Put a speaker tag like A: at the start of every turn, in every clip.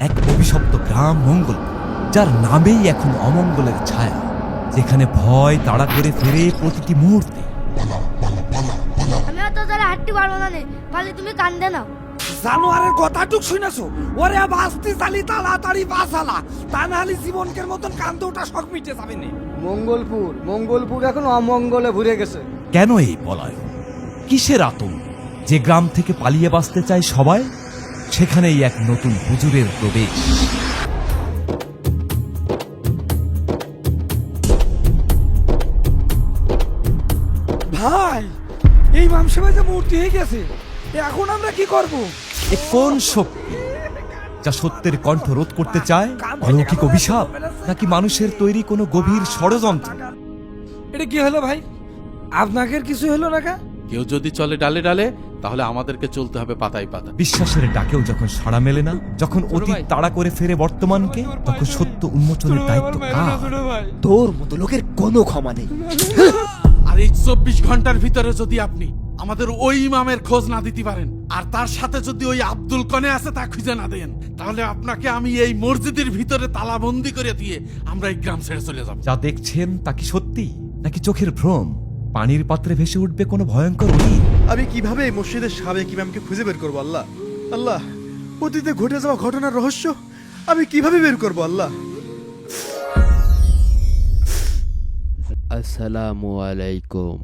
A: এক অভিশপ্ত গ্রাম মঙ্গলপুর, যার নামেই এখন অমঙ্গলের ছায়া, যেখানে ভয় তাড়া করে ফেরে প্রতিটি মুহূর্তে।
B: আমি তো তারা হাঁটতে পারবো না, পারলে তুমি কান্দে নাও।
C: জানোয়ারের কথাটুক শুনেছো? ওরে বাস্তি চালি তাড়াতাড়ি বাঁচালা, তা নাহলে জীবনকের মতন কান্দে ওটা শখ মিটে যাবে না।
D: মঙ্গলপুর এখন অমঙ্গলে ভরে গেছে।
A: কেন এই পলায়ন? কিসের আতঙ্ক? যে গ্রাম থেকে পালিয়ে বাঁচতে চায় সবাই, সেখানেই এক নতুন হুজুরের প্রবেশ।
C: ভাই, এই মামসে যে মূর্তি হয়ে গেছে, এখন আমরা কি করব?
A: এ কোন শক্তি যা সত্যের কণ্ঠ রোধ করতে চায়? অলৌকিক অভিশাপ নাকি মানুষের তৈরি কোনো গভীর ষড়যন্ত্র?
C: এটা কি হলো ভাই? আপনাদের কিছু হলো না কা?
E: কেউ যদি চলে ডালে ডালে, তাহলে আমাদেরকে চলতে হবে পাতায় পাতা।
A: বিশ্বাসের ডাকেও যখন সাড়া মেলে না, যখন অতীত তাড়া করে ফেরে বর্তমানকে, তখন সত্য উন্মোচনের দায়িত্ব কার?
D: তোর মতো লোকের কোনো ক্ষমা নেই।
E: আর এই 24 ঘন্টার ভিতরে যদি আপনি আমাদের ওই ইমামের খোঁজ না দিতে পারেন, আর তার সাথে যদি ওই আব্দুল কনে আছে তা খুঁজে না দেন, তাহলে আপনাকে আমি এই মসজিদের ভিতরে তালাবন্দি করে দিয়ে আমরা এই গ্রাম ছেড়ে চলে যাব।
A: যা দেখছেন তা কি সত্যি নাকি চোখের ভ্রম? পানির পাত্রে ভেসে উঠবে কোনো ভয়ঙ্কর অতীত?
F: আমি কিভাবে এই মসজিদের সাবেক ইমামকে খুঁজে বের করবো আল্লাহ? আল্লাহ, অতীতে ঘটে যাওয়া ঘটনার রহস্য আমি কিভাবে বের করবো আল্লাহ?
G: আসসালামু আলাইকুম।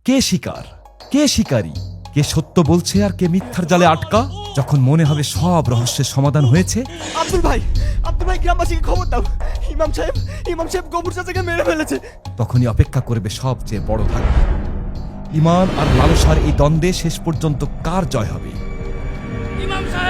A: কে শিকার, কে শিকারী, কে সত্য বলছে আর কে মিথ্যার জালে আটকা? যখন মনে হবে সব রহস্যের সমাধান হয়েছে,
D: আব্দুল ভাই গ্রামবাসীকে খবর দাও, ইমাম সাহেব গফুর চাচাকে মেরে ফেলেছে।
A: তখনই অপেক্ষা করবে সবচেয়ে বড় ধাক্কা। ইমান আর লালসার এই দ্বন্দ্বে শেষ পর্যন্ত কার জয় হবে?
C: ইমাম সাহেব